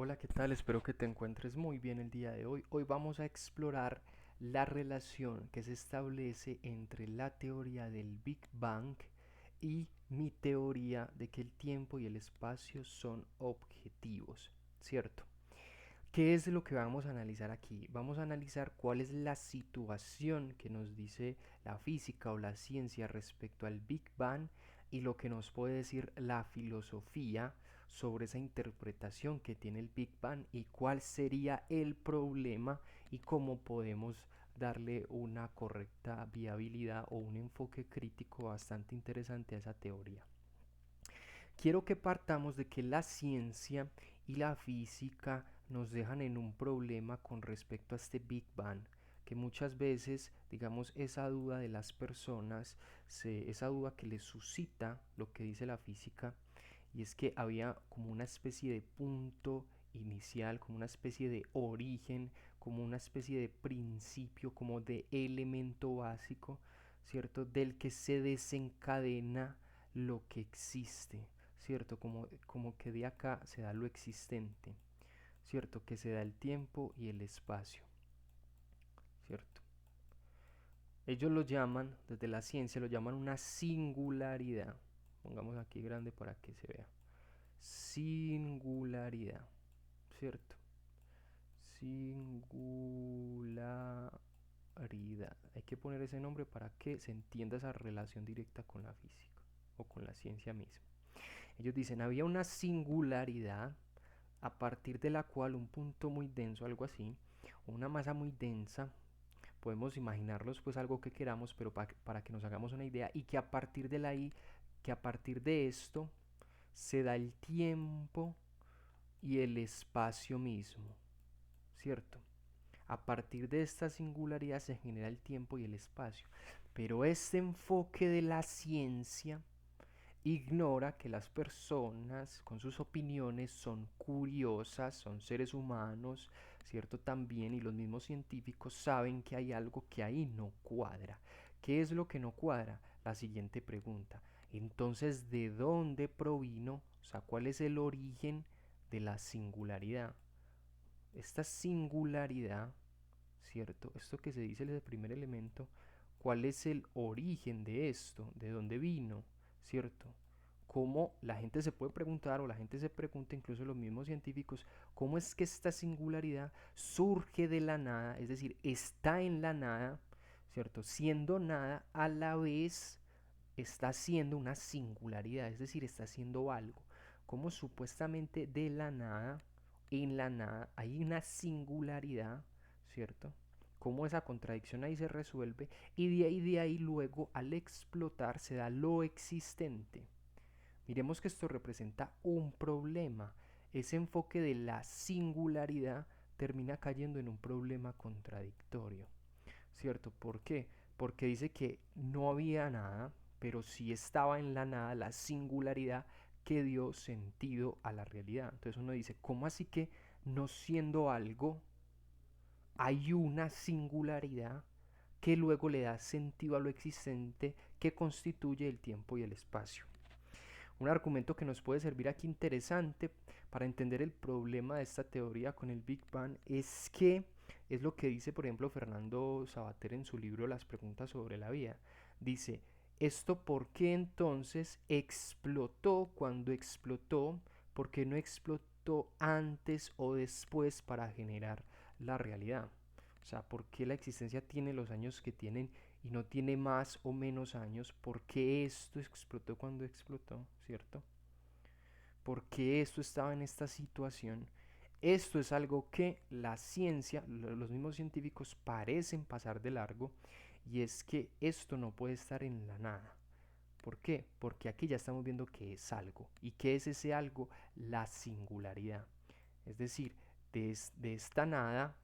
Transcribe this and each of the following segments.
Hola, ¿qué tal? Espero que te encuentres muy bien el día de hoy. Hoy vamos a explorar la relación que se establece entre la teoría del Big Bang y mi teoría de que el tiempo y el espacio son objetivos, ¿cierto? ¿Qué es lo que vamos a analizar aquí? Vamos a analizar cuál es la situación que nos dice la física o la ciencia respecto al Big Bang y lo que nos puede decir la filosofía sobre esa interpretación que tiene el Big Bang y cuál sería el problema y cómo podemos darle una correcta viabilidad o un enfoque crítico bastante interesante a esa teoría. Quiero que partamos de que la ciencia y la física nos dejan en un problema con respecto a este Big Bang, que muchas veces, digamos, esa duda de las personas, esa duda que les suscita lo que dice la física, y es que había como una especie de punto inicial, como una especie de origen, como una especie de principio, como de elemento básico, ¿cierto? Del que se desencadena lo que existe, ¿cierto? Como que de acá se da lo existente, ¿cierto? Que se da el tiempo y el espacio, ¿cierto? Ellos lo llaman, desde la ciencia, lo llaman una singularidad. Pongamos aquí grande para que se vea. Singularidad, ¿cierto? Singularidad. Hay que poner ese nombre para que se entienda esa relación directa con la física o con la ciencia misma. Ellos dicen, había una singularidad a partir de la cual un punto muy denso, algo así, o una masa muy densa, podemos imaginarlos pues algo que queramos, pero para que nos hagamos una idea, y que a partir de ahí, que a partir de esto se da el tiempo y el espacio mismo, ¿cierto? A partir de esta singularidad se genera el tiempo y el espacio. Pero este enfoque de la ciencia ignora que las personas con sus opiniones son curiosas, son seres humanos, ¿cierto? También, y los mismos científicos saben que hay algo que ahí no cuadra. ¿Qué es lo que no cuadra? La siguiente pregunta. Entonces, ¿de dónde provino? O sea, ¿cuál es el origen de la singularidad? Esta singularidad, ¿cierto? Esto que se dice el primer elemento, ¿cuál es el origen de esto? ¿De dónde vino? ¿Cierto? Cómo la gente se puede preguntar, o la gente se pregunta, incluso los mismos científicos, cómo es que esta singularidad surge de la nada, es decir, está en la nada, ¿cierto? Siendo nada, a la vez está siendo una singularidad, es decir, está haciendo algo. Como supuestamente de la nada, en la nada, hay una singularidad, ¿cierto? Cómo esa contradicción ahí se resuelve y de ahí luego al explotar se da lo existente. Miremos que esto representa un problema. Ese enfoque de la singularidad termina cayendo en un problema contradictorio, ¿cierto? ¿Por qué? Porque dice que no había nada, pero sí estaba en la nada la singularidad que dio sentido a la realidad. Entonces uno dice, ¿cómo así que no siendo algo, hay una singularidad que luego le da sentido a lo existente que constituye el tiempo y el espacio? Un argumento que nos puede servir aquí interesante para entender el problema de esta teoría con el Big Bang es que es lo que dice, por ejemplo, Fernando Sabater en su libro Las preguntas sobre la vida. Dice, ¿esto por qué entonces explotó cuando explotó? ¿Por qué no explotó antes o después para generar la realidad? O sea, ¿por qué la existencia tiene los años que tienen y no tiene más o menos años? ¿Por qué esto explotó cuando explotó? ¿Cierto? ¿Por qué esto estaba en esta situación? Esto es algo que la ciencia, los mismos científicos parecen pasar de largo, y es que esto no puede estar en la nada. ¿Por qué? Porque aquí ya estamos viendo que es algo. ¿Y qué es ese algo? La singularidad. Es decir, de esta nada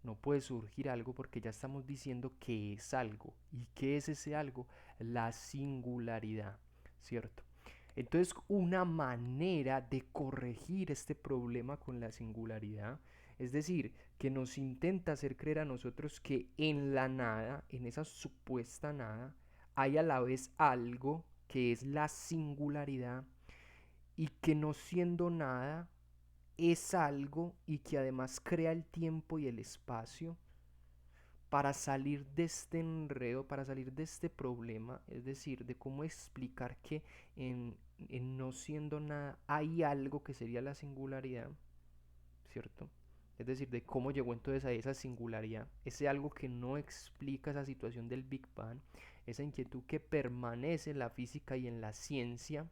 no puede surgir algo porque ya estamos diciendo que es algo. ¿Y qué es ese algo? La singularidad, ¿cierto? Entonces, una manera de corregir este problema con la singularidad, es decir, que nos intenta hacer creer a nosotros que en la nada, en esa supuesta nada, hay a la vez algo que es la singularidad y que no siendo nada es algo y que además crea el tiempo y el espacio, para salir de este enredo, para salir de este problema, es decir, de cómo explicar que en no siendo nada hay algo que sería la singularidad, ¿cierto? Es decir, de cómo llegó entonces a esa singularidad, ese algo que no explica esa situación del Big Bang, esa inquietud que permanece en la física y en la ciencia.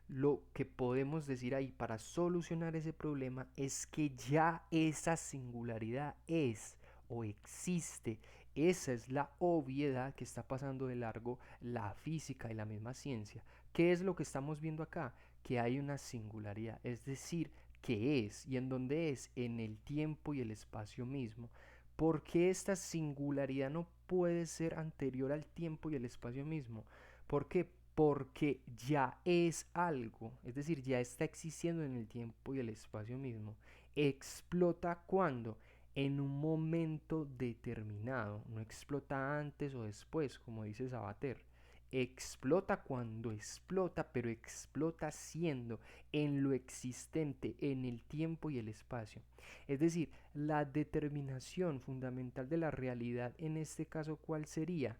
Lo que podemos decir ahí para solucionar ese problema es que ya esa singularidad es o existe. Esa es la obviedad que está pasando de largo la física y la misma ciencia. ¿Qué es lo que estamos viendo acá? Que hay una singularidad, es decir, que es y en dónde es, en el tiempo y el espacio mismo. ¿Por qué esta singularidad no puede ser anterior al tiempo y el espacio mismo? ¿Por qué? Porque ya es algo, es decir, ya está existiendo en el tiempo y el espacio mismo. Explota cuando, en un momento determinado, no explota antes o después, como dice Sabater. Explota cuando explota, pero explota siendo en lo existente, en el tiempo y el espacio. Es decir, la determinación fundamental de la realidad en este caso, ¿cuál sería?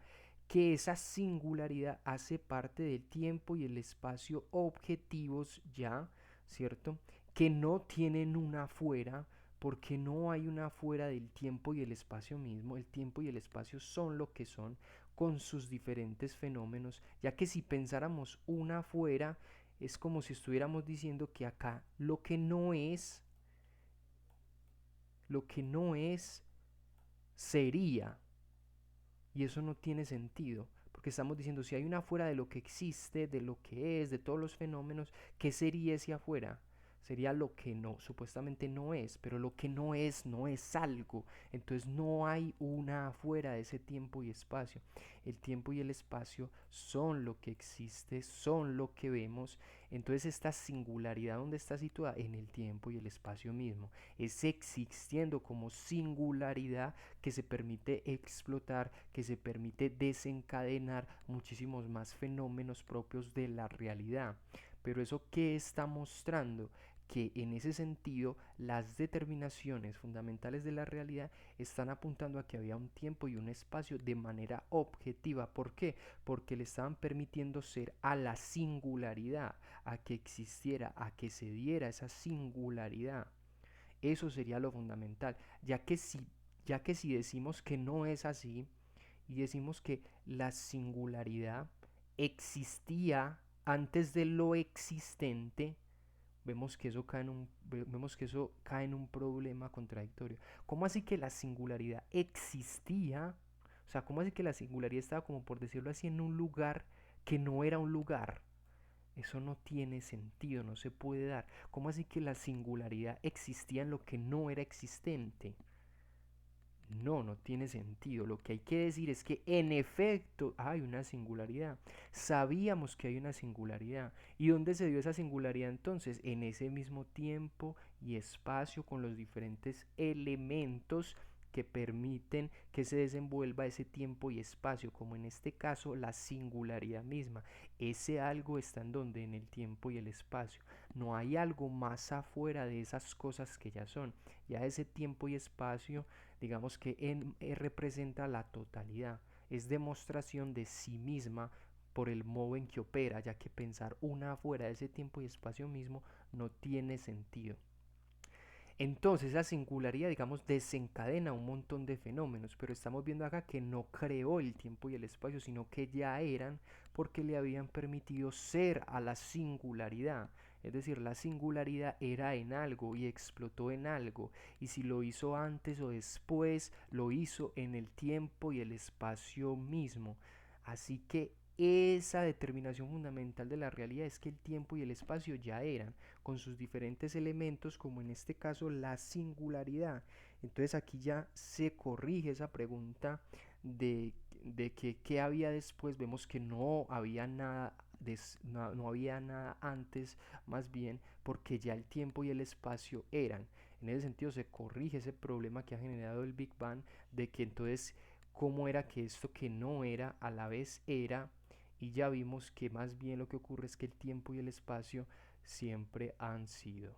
Que esa singularidad hace parte del tiempo y el espacio objetivos ya, ¿cierto? Que no tienen una fuera, porque no hay una fuera del tiempo y el espacio mismo. El tiempo y el espacio son lo que son con sus diferentes fenómenos, ya que si pensáramos una fuera, es como si estuviéramos diciendo que acá lo que no es, sería, y eso no tiene sentido, porque estamos diciendo si hay una afuera de lo que existe, de lo que es, de todos los fenómenos, ¿qué sería ese afuera? Sería lo que no, supuestamente no es, pero lo que no es algo. Entonces no hay una afuera de ese tiempo y espacio. El tiempo y el espacio son lo que existe, son lo que vemos. Entonces esta singularidad, ¿dónde está situada? En el tiempo y el espacio mismo. Es existiendo como singularidad que se permite explotar, que se permite desencadenar muchísimos más fenómenos propios de la realidad. Pero eso qué está mostrando, que en ese sentido las determinaciones fundamentales de la realidad están apuntando a que había un tiempo y un espacio de manera objetiva. ¿Por qué? Porque le estaban permitiendo ser a la singularidad, a que existiera, a que se diera esa singularidad. Eso sería lo fundamental, ya que si decimos que no es así y decimos que la singularidad existía antes de lo existente, vemos que eso cae en un problema contradictorio. ¿Cómo así que la singularidad existía? O sea, ¿cómo así que la singularidad estaba, como por decirlo así, en un lugar que no era un lugar? Eso no tiene sentido, no se puede dar. ¿Cómo así que la singularidad existía en lo que no era existente? No, no tiene sentido. Lo que hay que decir es que en efecto hay una singularidad. Sabíamos que hay una singularidad. ¿Y dónde se dio esa singularidad entonces? En ese mismo tiempo y espacio con los diferentes elementos que permiten que se desenvuelva ese tiempo y espacio, como en este caso la singularidad misma. Ese algo está en donde, en el tiempo y el espacio. No hay algo más afuera de esas cosas que ya son. Ya ese tiempo y espacio, digamos que representa la totalidad, es demostración de sí misma por el modo en que opera, ya que pensar una afuera de ese tiempo y espacio mismo no tiene sentido. Entonces la singularidad, digamos, desencadena un montón de fenómenos, pero estamos viendo acá que no creó el tiempo y el espacio, sino que ya eran, porque le habían permitido ser a la singularidad. Es decir, la singularidad era en algo y explotó en algo, y si lo hizo antes o después, lo hizo en el tiempo y el espacio mismo. Así que esa determinación fundamental de la realidad es que el tiempo y el espacio ya eran, con sus diferentes elementos, como en este caso la singularidad. Entonces aquí ya se corrige esa pregunta de que qué había después. Vemos que no había nada, no había nada antes, más bien porque ya el tiempo y el espacio eran. En ese sentido se corrige ese problema que ha generado el Big Bang, de que entonces cómo era que esto que no era a la vez era, y ya vimos que más bien lo que ocurre es que el tiempo y el espacio siempre han sido.